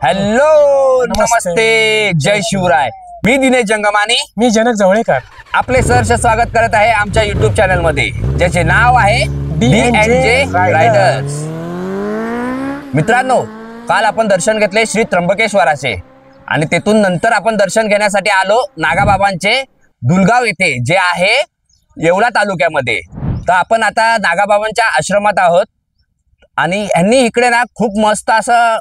Hello नमस्ते जय शिवराय। मी दिनेश जंगमानी, मी जनक जवळेकर आपले सहर्ष स्वागत करत आहे आमच्या YouTube चॅनल मध्ये, ज्याचे नाव आहे D&J रायडर्स। मित्रांनो, काल आपण दर्शन घेतले श्री त्र्यंबकेश्वराचे आणि तेथून नंतर आपण दर्शन घेण्यासाठी आलो नागाबाबांचे धुलगाव येथे, जे आहे येवला तालुक्यामध्ये। तर आपण आता नागाबाबांच्या आश्रमात आहोत आणि यांनी इकडे ना खूप मस्त असं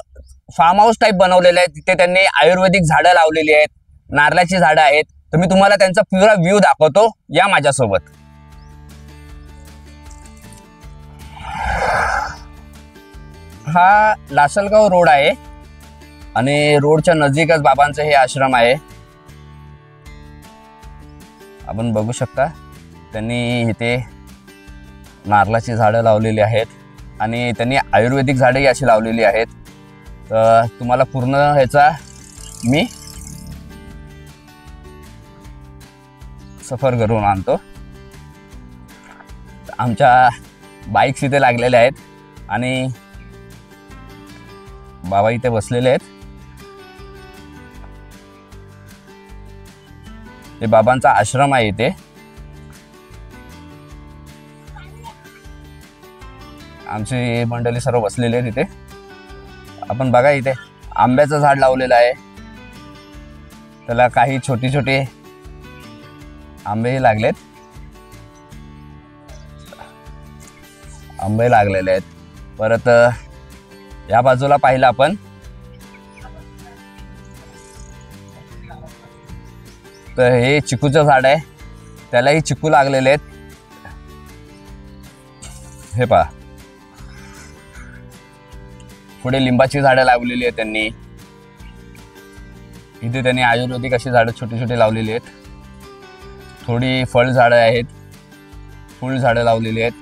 फार्म हाऊस टाइप बनवलेलं आहे। तिथे त्यांनी आयुर्वेदिक झाडं लावलेली आहेत, नारळाची झाडं आहेत। तर मी तुम्हाला त्यांचा पुरा व्ह्यू दाखवतो, या माझ्यासोबत। हा लासलगाव रोड आहे आणि रोडच्या नजीकच बाबांचं हे आश्रम आहे। आपण बघू शकता त्यांनी इथे नारळाची झाडं लावलेली आहेत आणि त्यांनी आयुर्वेदिक झाडे अशी लावलेली आहेत। तर तुम्हाला पूर्ण ह्याचा मी सफर करून आणतो। आमच्या बाईक्स इथे लागलेल्या आहेत आणि बाबा इथे बसलेले आहेत। हे बाबांचा आश्रम आहे इथे। आमची मंडळी सर्व बसलेली आहे तिथे। आपण बघा इथे आंब्याचं झाड लावलेलं आहे, त्याला काही छोटे छोटे आंबेही लागलेत, आंबे लागलेले आहेत। परत या बाजूला पाहिलं आपण तर हे चिकूचं झाड आहे, त्यालाही चिकू लागलेले आहेत। हे पहा, पुढे लिंबाची झाडं लावलेली आहेत त्यांनी। इथे त्यांनी आयुर्वेदिक अशी झाडं छोटी छोटी लावलेली आहेत। थोडी फळ झाडं आहेत, फुल झाडं लावलेली आहेत।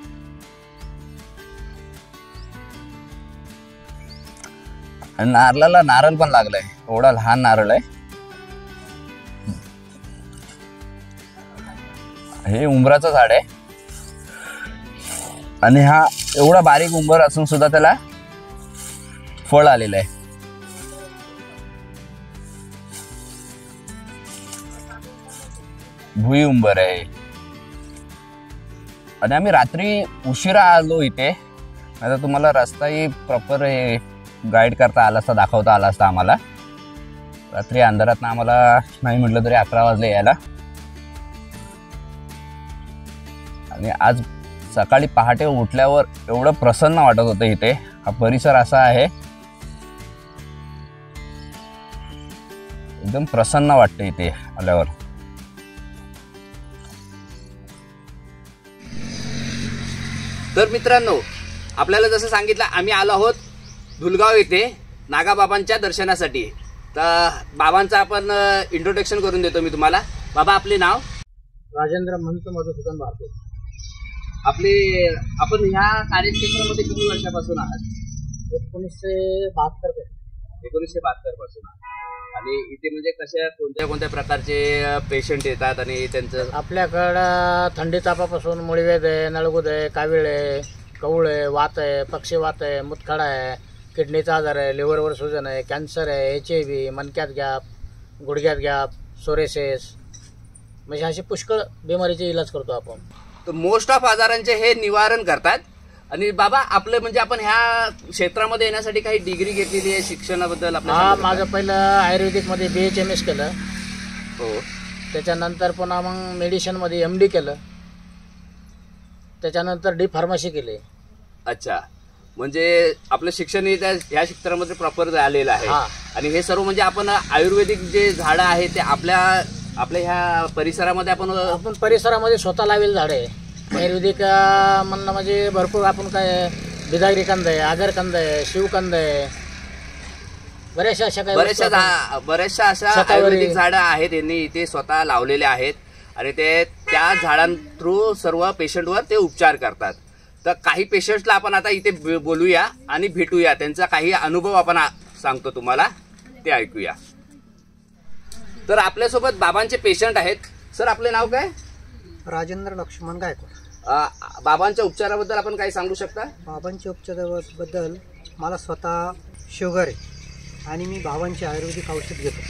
आणि नारळाला नारळ पण लागलाय, एवढा लहान नारळ आहे। हे उंबराचं झाड आहे आणि हा एवढा बारीक उंबर असून सुद्धा त्याला फळ आलेलं आहे। भुई उंबर आहे आणि आम्ही रात्री उशिरा आलो इथे, आता तुम्हाला रस्ताही प्रॉपर हे गाईड करता आला असता, दाखवता आला असता आम्हाला। रात्री अंधारात ना आम्हाला नाही म्हटलं तरी 11 वाजले यायला। आणि आज सकाळी पहाटे उठल्यावर एवढं प्रसन्न वाटत होतं इथे। हा परिसर असा आहे, एकदम प्रसन्न वाटतं इथे आल्यावर। तर मित्रांनो, आपल्याला जसं सांगितलं आम्ही आलो आहोत धुलगाव येथे नागाबाबांच्या दर्शनासाठी। तर बाबांचं आपण इंट्रोडक्शन करून देतो मी तुम्हाला। बाबा, आपले नाव? राजेंद्र महंत मधुसूदन भारते। आपण ह्या कार्यक्षेत्रामध्ये किती वर्षापासून आहात? 1972 पासून। आणि इथे म्हणजे कशा कोणत्या प्रकारचे पेशंट येतात आणि त्यांचं? आपल्याकडं थंडी तापापासून मुळवेद आहे, नळगुद आहे, कावीळ आहे, कवळ आहे, वात आहे, पक्षीवात आहे, मुतखडा आहे, किडनीचा आजार आहे, लिव्हरवर सुजन आहे, कॅन्सर आहे, HIV, मणक्यात गॅप, गुडघ्यात गॅप, सोरेसिस, म्हणजे असे पुष्कळ बिमारीचे इलाज करतो आपण। तर मोस्ट ऑफ आजारांचे हे निवारण करतात। आणि बाबा, आपलं म्हणजे आपण ह्या क्षेत्रामध्ये येण्यासाठी काही डिग्री घेतलेली आहे शिक्षणाबद्दल? हा, माझं पहिलं आयुर्वेदिकमध्ये BHMS केलं। हो। त्याच्यानंतर पुन्हा मग मेडिसिनमध्ये MD केलं, त्याच्यानंतर D फार्मसी केली। अच्छा, म्हणजे आपलं शिक्षण ह्या क्षेत्रामध्ये प्रॉपर झालेलं आहे। आणि हे सर्व म्हणजे आपण आयुर्वेदिक जे झाडं आहेत ते आपल्या ह्या परिसरामध्ये आपण परिसरामध्ये स्वतः लावेल झाड आहे। आयुर्वेदिक म्हणणं म्हणजे भरपूर आपण काय बिदागरी कंद आहे, आगरकंद आहे, शिवकंद आहे, बऱ्याचशा अशा आयुर्वेदिक झाडं आहेत यांनी इथे स्वतः लावलेले आहेत आणि ते त्या झाडां थ्रू सर्व पेशंटवर ते उपचार करतात। तर काही पेशंट्सला आपण आता इथे बोलूया आणि भेटूया, त्यांचा काही अनुभव आपण सांगतो तुम्हाला, ते ऐकूया। तर आपल्यासोबत बाबांचे पेशंट आहेत। सर, आपले नाव काय? राजेंद्र लक्ष्मण गायकवाड। बाबांच्या उपचाराबद्दल आपण काही सांगू शकता? बाबांच्या उपचाराबद्दल मला स्वतः शुगर आहे आणि मी बाबांची आयुर्वेदिक औषध घेतो.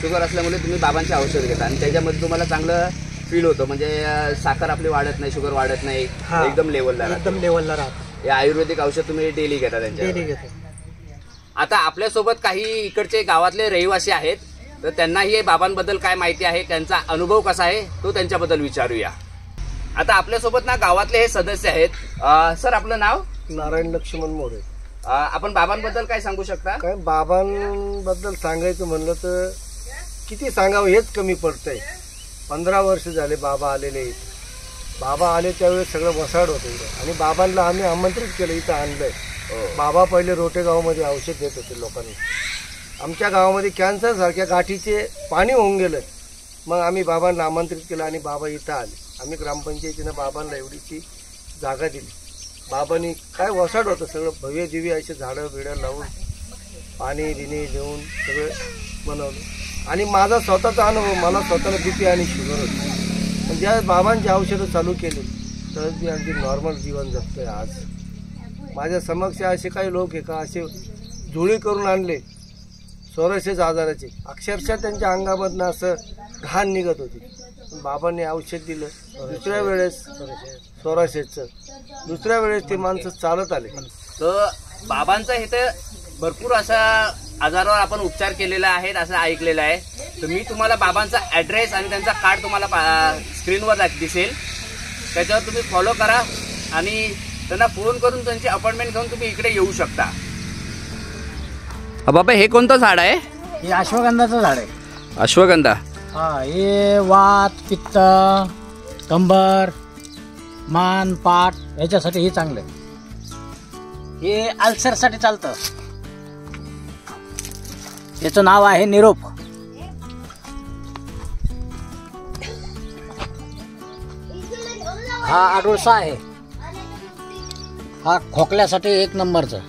शुगर असल्यामुळे तुम्ही बाबांचे औषध घेता आणि त्याच्यामध्ये तुम्हाला चांगलं फील होतं, म्हणजे साखर आपली वाढत नाही, शुगर वाढत नाही, एकदम लेवलला एकदम लेवलला राहतं. हे आयुर्वेदिक औषध तुम्ही डेली घेता त्यांच्या? डेली घेतो. आता आपल्यासोबत काही इकडचे गावातले रहिवासी आहेत, तर त्यांनाही हे बाबांबद्दल काय माहिती आहे, त्यांचा अनुभव कसा आहे तो त्यांच्याबद्दल विचारूया. आता आपल्यासोबत ना गावातले हे सदस्य आहेत. सर, आपलं नाव? नारायण लक्ष्मण मोरे. आपण बाबांबद्दल काय सांगू शकता? काय बाबांबद्दल सांगायचं म्हणलं तर किती सांगावं हेच कमी पडतंय. 15 वर्ष झाले बाबा आलेले आहेत. बाबा आले त्यावेळेस सगळं वसाड होतं इथं आणि बाबांना आम्ही आमंत्रित केलं, इथं आणलंय. बाबा पहिले रोटेगावमध्ये औषध देत होते लोकांनी. आमच्या गावामध्ये कॅन्सरसारख्या गाठीचे पाणी होऊन गेलं. मग आम्ही बाबांना आमंत्रित केलं आणि बाबा इथं आले. आम्ही ग्रामपंचायतीनं बाबांना एवढीची जागा दिली. बाबांनी काय वसाड होतं सगळं भव्य दिव्य असे झाडं बिडं लावून पाणी बिणी देऊन सगळं बनवलं. आणि माझा स्वतःचा अनुभव, मला स्वतःला बीपी आणि शुगर होती, पण ज्या बाबांची औषधं चालू केली तर मी अगदी नॉर्मल जीवन जगतोय. आज माझ्या समक्ष असे काही लोक आहे का असे जुळी करून आणले सोराशेच आजाराचे, अक्षरशः त्यांच्या अंगामधनं असं घाण निघत होती. पण बाबांनी औषध दिलं. दुसऱ्या वेळेस सोराशेचं, दुसऱ्या वेळेस ते माणसं चालत आले. तर बाबांचं हे तर भरपूर असा आजारावर आपण उपचार केलेला आहे असं ऐकलेलं आहे. तर मी तुम्हाला बाबांचा ॲड्रेस आणि त्यांचा कार्ड तुम्हाला स्क्रीनवर दिसेल, त्याच्यावर तुम्ही फॉलो करा आणि त्यांना फोन करून त्यांची अपॉइंटमेंट घेऊन तुम्ही इकडे येऊ शकता. बाबा, हे कोणतं झाड आहे? हे अश्वगंधाचं झाड आहे. अश्वगंधा? हा, हे वात, पित्त, कंबर, मान, पाठ याच्यासाठी हे चांगलं आहे. हे अल्सरसाठी चालतं. याचं नाव आहे निरोप. हा आडुळसा आहे. हा खोकल्यासाठी 1 नंबरचं.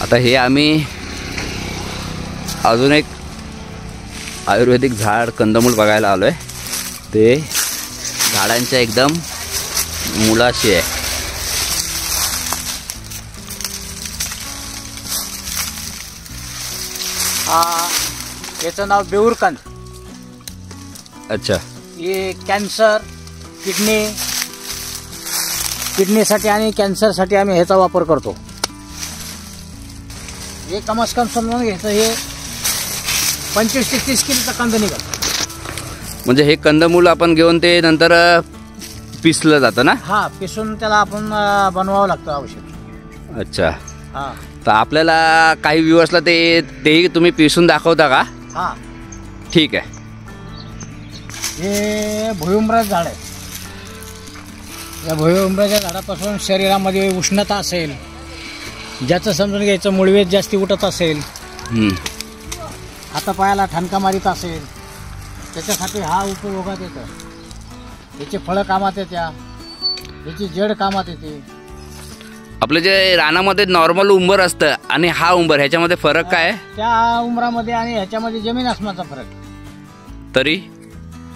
आता हे आम्ही अजून एक आयुर्वेदिक झाड कंदमूळ बघायला आलोय. ते झाडांच्या एकदम मुळाशी आहे. याचं नाव बेऊरकंद. अच्छा. हे कॅन्सर, किडनीसाठी आणि कॅन्सरसाठी आम्ही ह्याचा वापर करतो. हे कमस कम समजून घ्यायचं, हे 25 ते 30 किलोचा कंद निघाल. म्हणजे हे कंदमूळ आपण घेऊन ते नंतर पिसलं जातं ना? हा, पिसून त्याला आपण बनवावं लागतं औषध. अच्छा. हा, तर आपल्याला काही व्ह्यूअर्सला तेही तुम्ही पिसून दाखवता का? हा, ठीक आहे. हे भुईउंबराचं झाड आहे. या भुईउंबराच्या झाडापासून शरीरामध्ये उष्णता असेल, ज्याचं समजून घ्यायचं मुळवेत जास्ती उठत असेल, हातापायाला ठणका मारीत असेल, त्याच्यासाठी हा उपयोगात येतं. याची फळं कामात येत्या, याची जड कामात येते. आपलं जे रानामध्ये नॉर्मल उंबर असतं आणि हा उंबर, ह्याच्यामध्ये फरक काय? त्या उंबरामध्ये आणि ह्याच्यामध्ये जमीन आसमानाचा फरक. तरी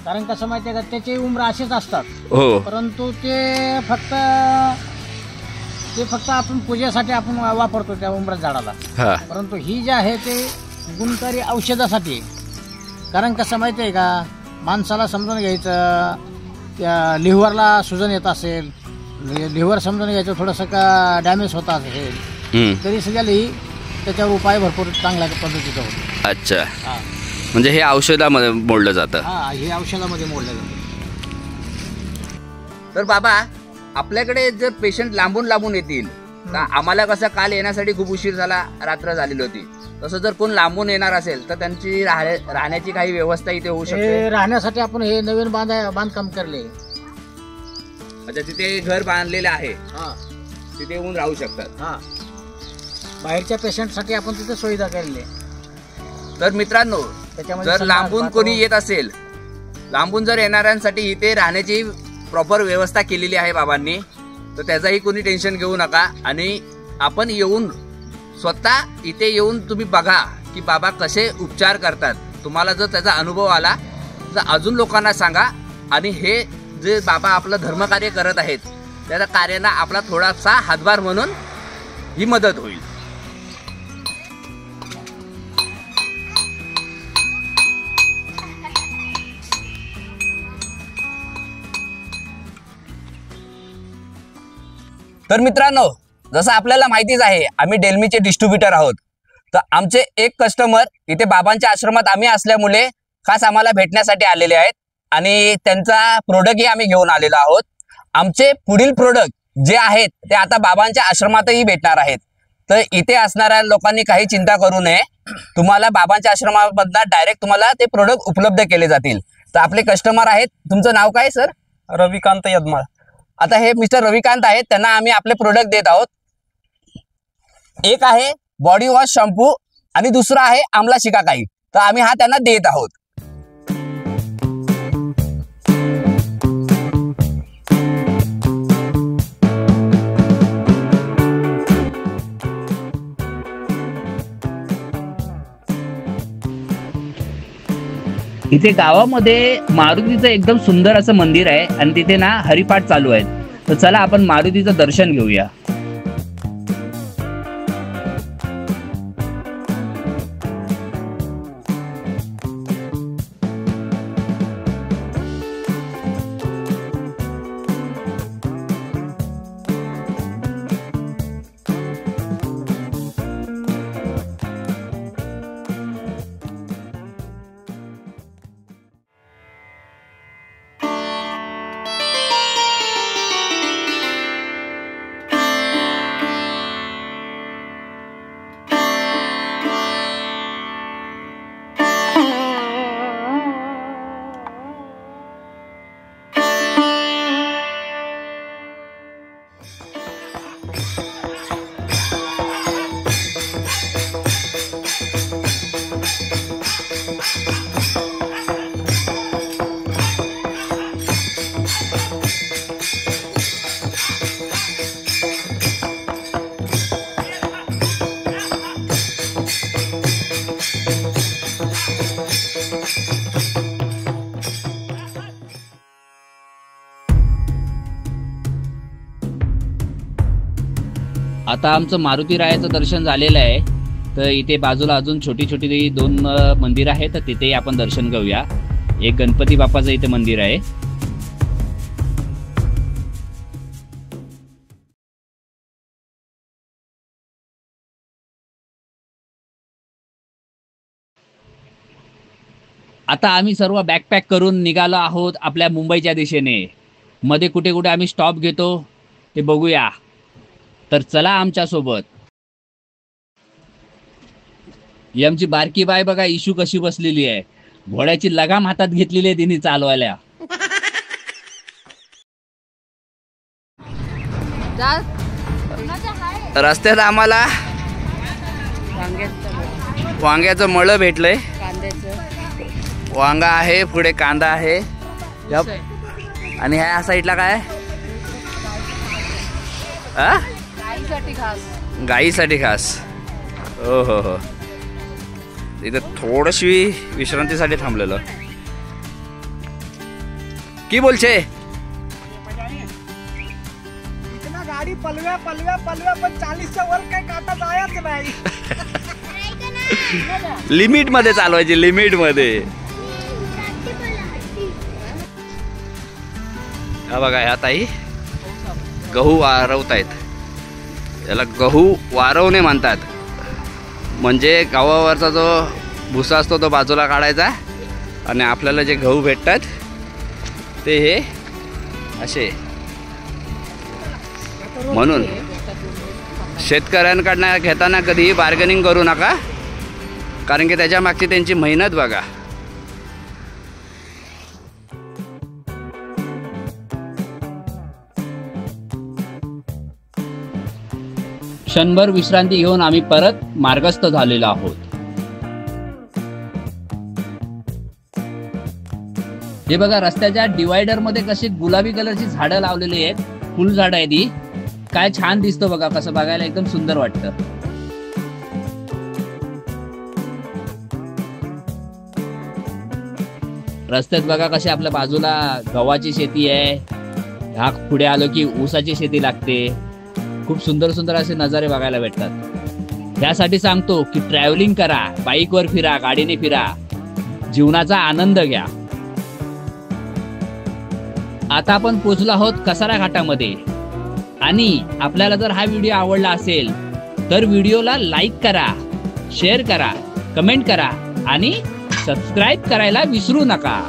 कारण कसं माहिती आहे का, त्याचे उंबर असेच असतात. हो, परंतु ते फक्त आपण पूजेसाठी आपण वापरतो त्या उंबराच्या झाडाला. हा. परंतु ही जी आहे ते गुणकारी औषधासाठी. कारण कसं माहिती आहे का, माणसाला समजून घ्यायचं, त्या लिव्हरला सुजन येत असेल, लिव्हर समजून घ्यायचं थोडंसं का डॅमेज होत असेल, तरी सगळ्याला ही त्याच्यावर उपाय भरपूर चांगल्या पद्धतीचा होतो. अच्छा. हा, म्हणजे हे औषधामध्ये मोडलं जातं? हा, हे औषधामध्ये मोडलं जातं. तर बाबा, आपल्याकडे जर पेशंट लांबून लांबून येतील, तर आम्हाला कसं काल येण्यासाठी खूप उशीर झाला, रात्र झालेली होती, तसं जर कोण लांबून येणार असेल तर त्यांची राहण्याची काही व्यवस्था इथे होऊ शकते? राहण्यासाठी आपण हे नवीन बांधकाम करले. अच्छा, तिथे घर बांधलेलं आहे, हा, तिथे येऊन राहू शकतात. हा, बाहेरच्या पेशंटसाठी आपण तिथे सुविधा केलेली. तर मित्रांनो, जर लांबून कोणी येत असेल, लांबून जर येणाऱ्यांसाठी इथे राहण्याची प्रॉपर व्यवस्था केलेली आहे बाबांनी, तर त्याचाही कोणी टेन्शन घेऊ नका. आणि आपण येऊन स्वतः इथे येऊन तुम्ही बघा की बाबा कसे उपचार करतात. तुम्हाला जर त्याचा अनुभव आला तर अजून लोकांना सांगा. आणि हे जे बाबा आपलं धर्मकार्य करत आहेत, त्या कार्यांना आपला थोडासा हातभार म्हणून ही मदत होईल. तर मित्रांनो, जसं आपल्याला माहितीच आहे आम्ही डेल्मीचे डिस्ट्रीब्युटर आहोत. तर आमचे एक कस्टमर इथे बाबांच्या आश्रमात आम्ही असल्यामुळे खास आम्हाला भेटण्यासाठी आलेले आहेत आणि त्यांचा प्रोडक्टही आम्ही घेऊन आलेलो आहोत. आमचे पुढील प्रोडक्ट जे आहेत ते आता बाबांच्या आश्रमातही भेटणार आहेत. तर इथे असणाऱ्या लोकांनी काही चिंता करू नये, तुम्हाला बाबांच्या आश्रमामधनं डायरेक्ट तुम्हाला ते प्रोडक्ट उपलब्ध केले जातील. तर आपले कस्टमर आहेत, तुमचं नाव काय सर? रविकांत यदमाळ. आता हे मिस्टर रविकांत आहेत, त्यांना आम्ही आपले प्रोडक्ट देत आहोत. एक आहे बॉडी वॉश शॅम्पू आणि दुसरा आहे आमला शिकाकाई. तर आम्ही हा त्यांना देत आहोत. इथे गावामध्ये मारुतीचं एकदम सुंदर असं मंदिर आहे आणि तिथे ना हरिपाठ चालू आहेत. तर चला आपण मारुतीचं दर्शन घेऊया. आता आमचं मारुती रायाचं दर्शन झालेलं आहे. तर इथे बाजूला अजून छोटी छोटी 2 मंदिर आहेत, तर तिथेही आपण दर्शन घेऊया. एक गणपती बाप्पाचं इथे मंदिर आहे. आता आम्ही सर्व बॅकपॅक करून निघालो आहोत आपल्या मुंबईच्या दिशेने. मध्ये कुठे कुठे आम्ही स्टॉप घेतो ते बघूया. तर चला आमच्या सोबत. ही आमची बारकी बाय बघा, इशू कशी बसलेली आहे. घोड्याची लगाम हातात घेतलेली आहे तिने चालवायला. रस्त्यात आम्हाला वांग्याचं मळं भेटलंय. वांगा आहे, पुढे कांदा आहे आणि ह्या साईडला काय? गाईसाठी खास. हो हो हो. इथे थोडीशी विश्रांतीसाठी थांबलेलं. की बोलचे गाडी पलव्या पलव्या पलव्या पण 40च्या वर काय काटा जायचं नाही. लिमिट मध्ये चालवायची, लिमिट मध्ये. हा बघा, ह्या ताई गहू वारवतायत. याला गहू वारवणे म्हणतात. म्हणजे गावावरचा जो भुसा असतो तो बाजूला काढायचा आणि आपल्याला जे गहू भेटतात ते हे असे. म्हणून शेतकऱ्यांकडनं घेताना कधीही बार्गेनिंग करू नका, कारण की त्याच्या मागची त्यांची मेहनत बघा. क्षणभर विश्रांती घेऊन आम्ही परत मार्गस्थ झालेलो आहोत. हे बघा, रस्त्याच्या डिवायडर मध्ये कशी गुलाबी कलरची झाडं लावलेली आहेत. फुल झाड आहे ती. काय छान दिसतो बघा, कसं बघायला एकदम सुंदर वाटतं. रस्त्यात बघा कशी आपल्या बाजूला गव्हाची शेती आहे. हा पुढे आलो की ऊसाची शेती लागते. खूप खूप सुंदर सुंदर असे नजारे बघायला भेटतात। त्यासाठी सांगतो की ट्रॅव्हलिंग करा, बाईकवर फिरा, गाडीने फिरा, जीवनाचा आनंद घ्या। आता आपण पोहोचलो आहोत कसारा घाटामध्ये आणि आपल्याला जर हा व्हिडिओ आवडला असेल तर व्हिडिओला लाईक करा, शेअर करा, कमेंट करा आणि सबस्क्राईब करायला विसरू नका।